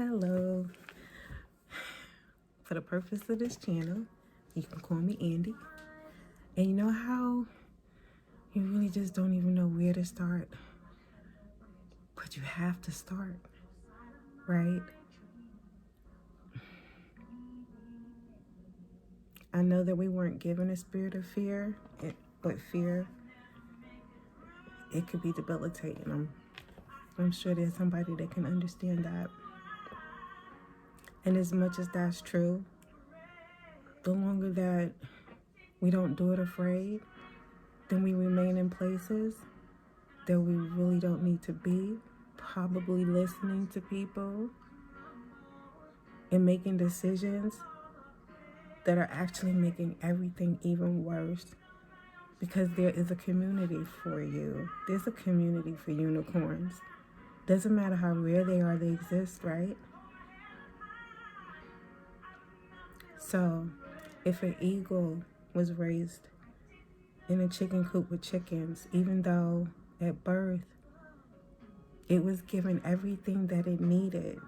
Hello. For the purpose of this channel, you can call me Andy. And you know how you really just don't even know where to start, but you have to start, right? I know that we weren't given a spirit of fear, but fear, it could be debilitating. I'm sure there's somebody that can understand that. And as much as that's true, the longer that we don't do it afraid, then we remain in places that we really don't need to be, probably listening to people and making decisions that are actually making everything even worse, because there is a community for you. There's a community for unicorns. Doesn't matter how rare they are, they exist, right? So if an eagle was raised in a chicken coop with chickens, even though at birth it was given everything that it needed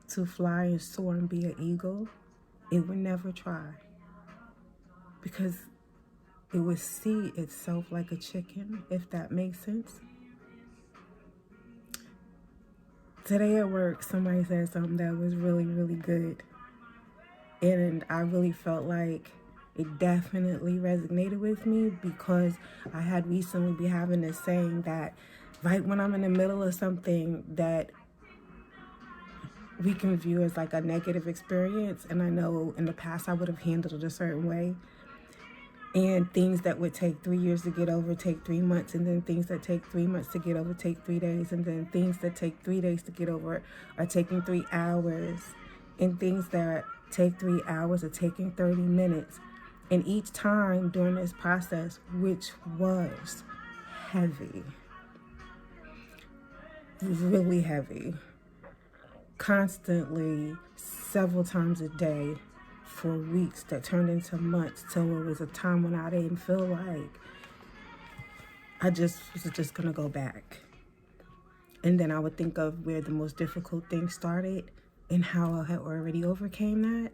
to fly and soar and be an eagle, it would never try, because it would see itself like a chicken, if that makes sense. Today at work, somebody said something that was really, really good. And I really felt like it definitely resonated with me, because I had recently been having this saying that right when I'm in the middle of something that we can view as like a negative experience, and I know in the past I would have handled it a certain way, and things that would take 3 years to get over take 3 months, and then things that take 3 months to get over take 3 days, and then things that take 3 days to get over are taking 3 hours, and things that take 3 hours are taking 30 minutes. And each time during this process, which was heavy, really heavy, constantly, several times a day, for weeks that turned into months, till it was a time when I didn't feel like I just was just gonna go back. And then I would think of where the most difficult things started and how I had already overcame that,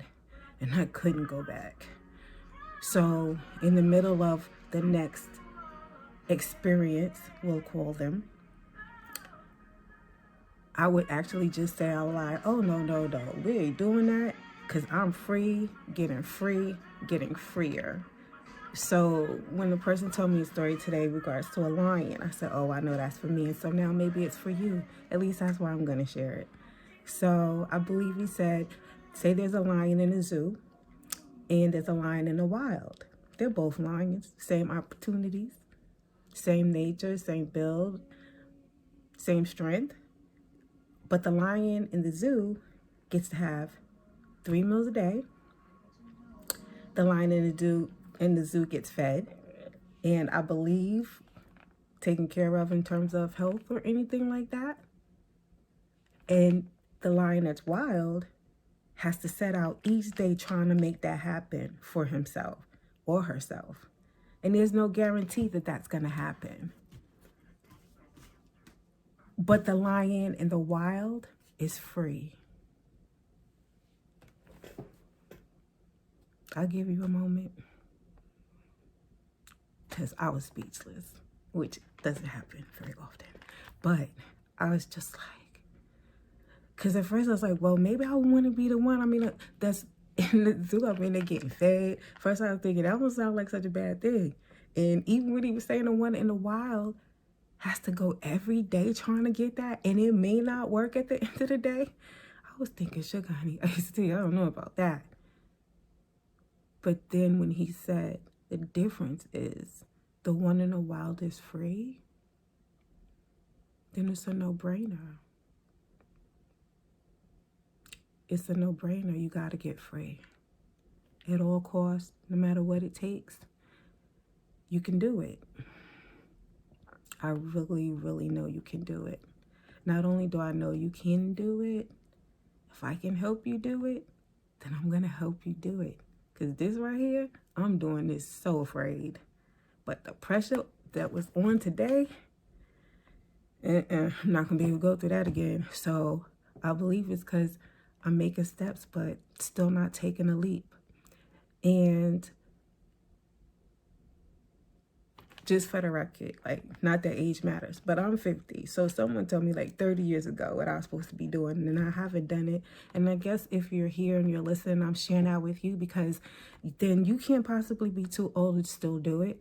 and I couldn't go back. So in the middle of the next experience, we'll call them, I would actually just say out loud, oh, no, we ain't doing that, because I'm free, getting freer. So when the person told me a story today in regards to a lion, I said, oh, I know that's for me. And so now maybe it's for you. At least that's why I'm going to share it. So I believe he said, say there's a lion in a zoo and there's a lion in the wild. They're both lions, same opportunities, same nature, same build, same strength. But the lion in the zoo gets to have 3 meals a day. The lion in the zoo gets fed, and I believe taken care of in terms of health or anything like that. And the lion that's wild has to set out each day trying to make that happen for himself or herself. And there's no guarantee that that's going to happen. But the lion in the wild is free. I'll give you a moment, because I was speechless, which doesn't happen very often. But I was just like, because at first I was like, well, maybe I want to be the one. I mean, that's in the zoo. I mean, they're getting fed. First I was thinking, that don't sound like such a bad thing. And even when he was saying the one in the wild has to go every day trying to get that, and it may not work at the end of the day, I was thinking, sugar honey iced tea, I don't know about that. But then when he said the difference is the one in the wild is free, then it's a no-brainer. It's a no-brainer. You got to get free. At all costs, no matter what it takes, you can do it. I really, really know you can do it. Not only do I know you can do it, if I can help you do it, then I'm going to help you do it. Because this right here, I'm doing this so afraid. But the pressure that was on today, I'm not going to be able to go through that again. So I believe it's because I'm making steps, but still not taking a leap. And just for the record, like, not that age matters, but I'm 50. So someone told me like 30 years ago what I was supposed to be doing, and I haven't done it. And I guess if you're here and you're listening, I'm sharing that with you, because then you can't possibly be too old to still do it.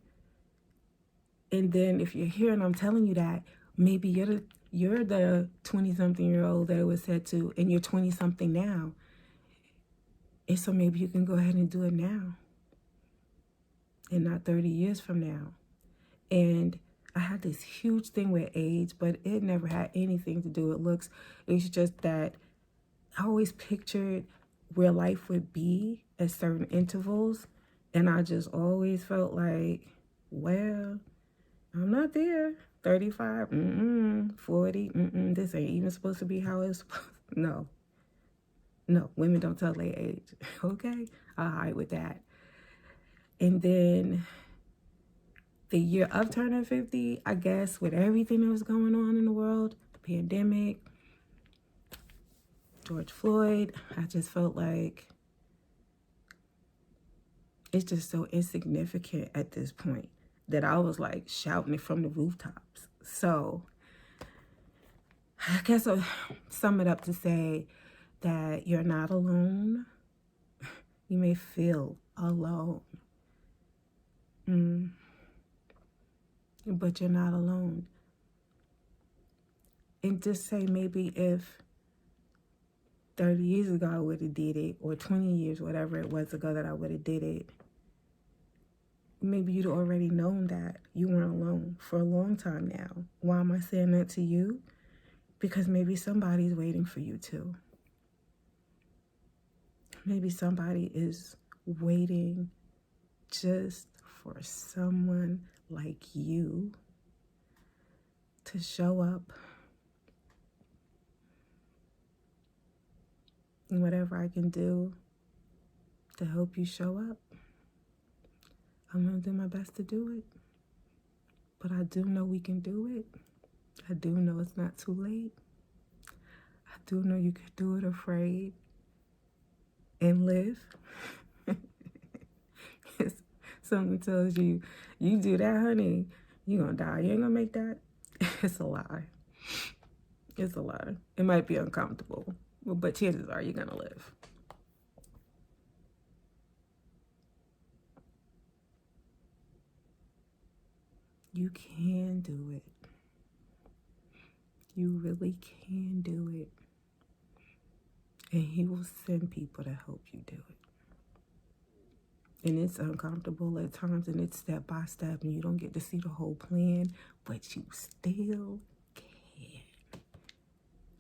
And then if you're here and I'm telling you that, maybe you're the 20-something-year-old that it was said to, and you're 20-something now. And so maybe you can go ahead and do it now and not 30 years from now. And I had this huge thing with age, but it never had anything to do with looks. It's just that I always pictured where life would be at certain intervals. And I just always felt like, well, I'm not there. 35, 40, this ain't even supposed to be how it's supposed. No, women don't tell their age. Okay, I'll hide with that. And then the year of turning 50, I guess, with everything that was going on in the world, the pandemic, George Floyd, I just felt like it's just so insignificant at this point that I was like shouting it from the rooftops. So I guess I'll sum it up to say that you're not alone. You may feel alone, but you're not alone. And just say, maybe if 30 years ago I would have did it, or 20 years, whatever it was ago that I would have did it, maybe you'd already known that you weren't alone for a long time now. Why am I saying that to you? Because maybe somebody's waiting for you too. Maybe somebody is waiting just for someone like you to show up. And whatever I can do to help you show up, I'm going to do my best to do it. But I do know we can do it. I do know it's not too late. I do know you can do it afraid and live. If someone tells you, you do that, honey, you're going to die. You ain't going to make that. It's a lie. It's a lie. It might be uncomfortable, but chances are you're going to live. You can do it. You really can do it. And he will send people to help you do it. And it's uncomfortable at times, and it's step by step, and you don't get to see the whole plan, but you still can.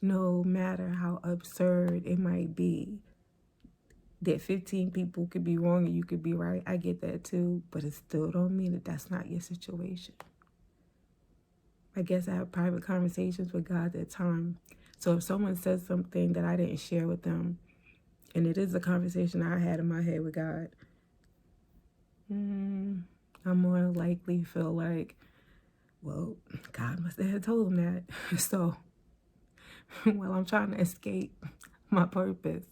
No matter how absurd it might be, that 15 people could be wrong and you could be right. I get that too, but it still don't mean that that's not your situation. I guess I have private conversations with God at time. So if someone says something that I didn't share with them, and it is a conversation I had in my head with God, I'm more likely feel like, well, God must have told him that. So while I'm trying to escape my purpose,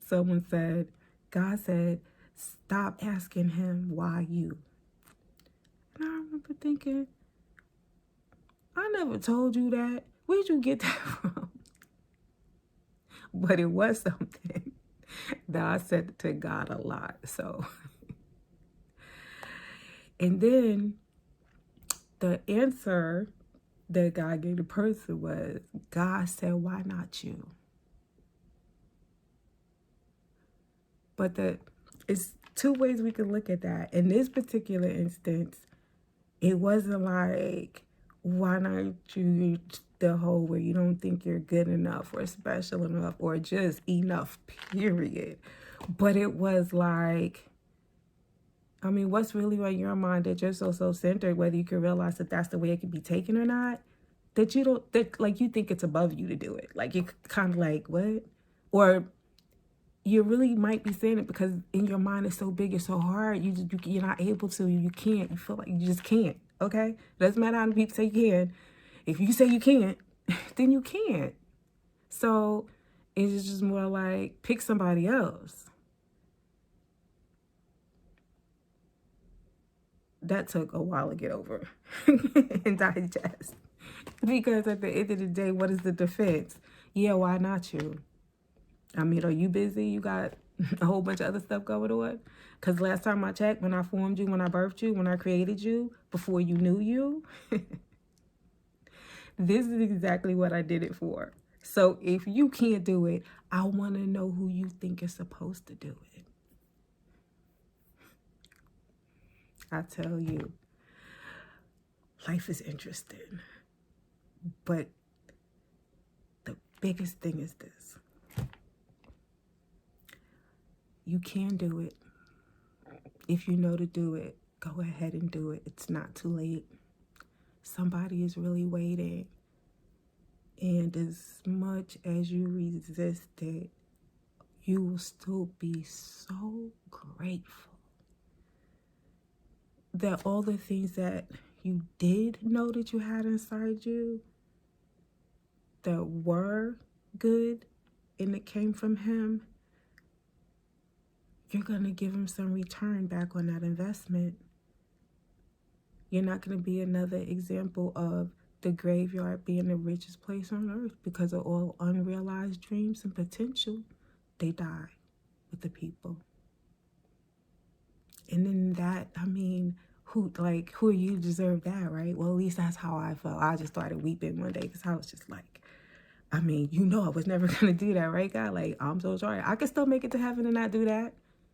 someone said, God said, stop asking him why you. And I remember thinking, I never told you that. Where'd you get that from? But it was something that I said to God a lot. So, and then the answer that God gave the person was, God said, why not you? But it's two ways we can look at that. In this particular instance, it wasn't like, why not you, the whole where you don't think you're good enough or special enough or just enough, period. But it was like, I mean, what's really on your mind that you're so self-centered, whether you can realize that that's the way it can be taken or not, that you don't, that like you think it's above you to do it. Like you're kind of like, what? Or you really might be saying it because in your mind it's so big, it's so hard, you're not able to, you can't, you feel like you just can't, okay? Doesn't matter how many people say you can. If you say you can't, then you can't. So it's just more like pick somebody else. That took a while to get over and digest. Because at the end of the day, what is the defense? Yeah, why not you? I mean, are you busy? You got a whole bunch of other stuff going on? Because last time I checked, when I formed you, when I birthed you, when I created you, before you knew you, this is exactly what I did it for. So if you can't do it, I want to know who you think is supposed to do it. I tell you, life is interesting. But the biggest thing is this. You can do it. If you know to do it, go ahead and do it. It's not too late. Somebody is really waiting. And as much as you resist it, you will still be so grateful that all the things that you did know that you had inside you that were good and it came from him, you're going to give him some return back on that investment. You're not going to be another example of the graveyard being the richest place on earth because of all unrealized dreams and potential. They die with the people. And then that, I mean, who are you to deserve that, right? Well, at least that's how I felt. I just started weeping one day because I was just like, I mean, I was never going to do that, right, God? Like, I'm so sorry. I can still make it to heaven and not do that.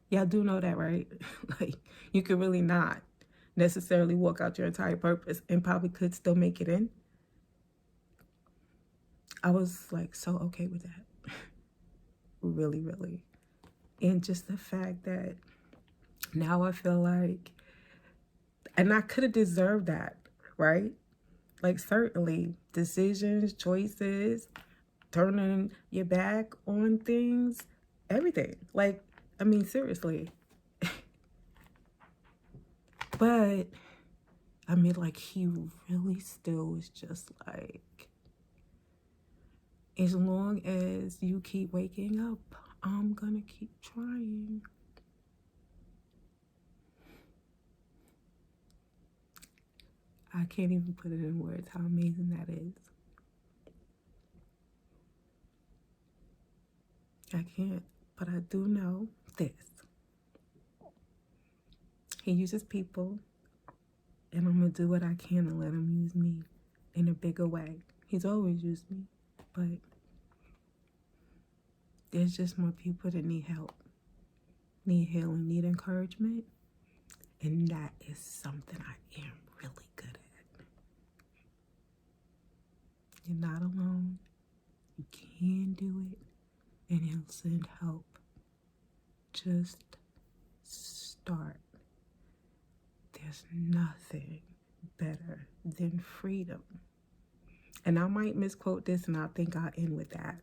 Y'all do know that, right? Like, you could really not necessarily walk out your entire purpose and probably could still make it in. I was like so okay with that. Really, really. And just the fact that now I feel like, and I could have deserved that, right? Like, certainly decisions, choices, turning your back on things, everything. Like, I mean, seriously. But I mean, like, he really still was just like, as long as you keep waking up, I'm gonna keep trying. I can't even put it in words how amazing that is. I can't, but I do know this. He uses people, and I'm gonna do what I can to let him use me in a bigger way. He's always used me, but there's just more people that need help, need healing, need encouragement, and that is something I am really good at. You're not alone. You can do it, and he'll send help. Just start. There's nothing better than freedom. And I might misquote this, and I think I'll end with that.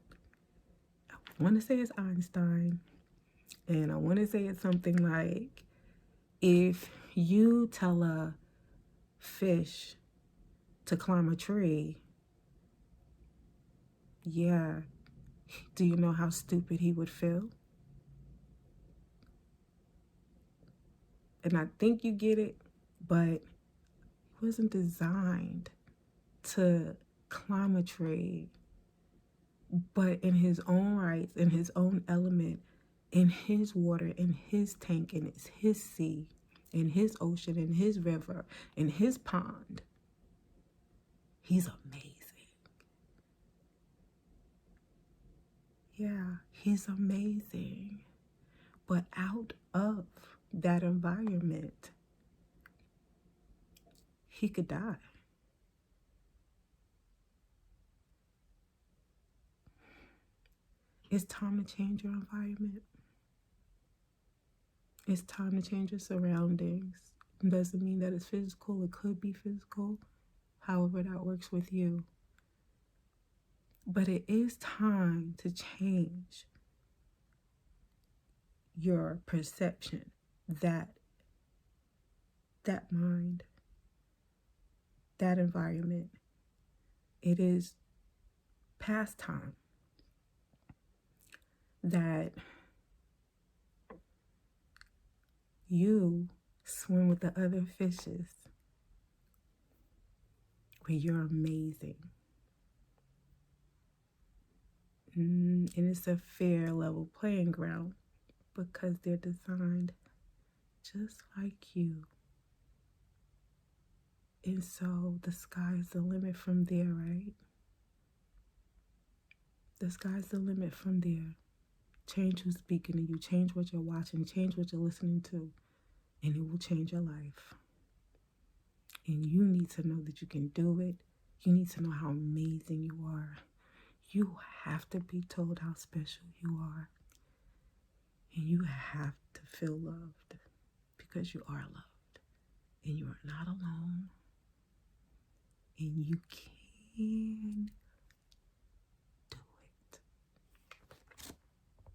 I want to say it's Einstein, and I want to say it's something like, if you tell a fish to climb a tree, yeah, do you know how stupid he would feel? And I think you get it, but he wasn't designed to climb a tree, but in his own rights, in his own element, in his water, in his tank, in his sea, in his ocean, in his river, in his pond. He's amazing. Yeah, he's amazing. But out of that environment, he could die. It's time to change your environment. It's time to change your surroundings. It doesn't mean that it's physical. It could be physical, however that works with you. But it is time to change your perception, that mind, that environment. It is past time that you swim with the other fishes, where you're amazing. And it's a fair, level playing ground because they're designed just like you. And so the sky's the limit from there, right? The sky's the limit from there. Change who's speaking to you. Change what you're watching. Change what you're listening to. And it will change your life. And you need to know that you can do it. You need to know how amazing you are. You have to be told how special you are. And you have to feel loved because you are loved. And you are not alone. And you can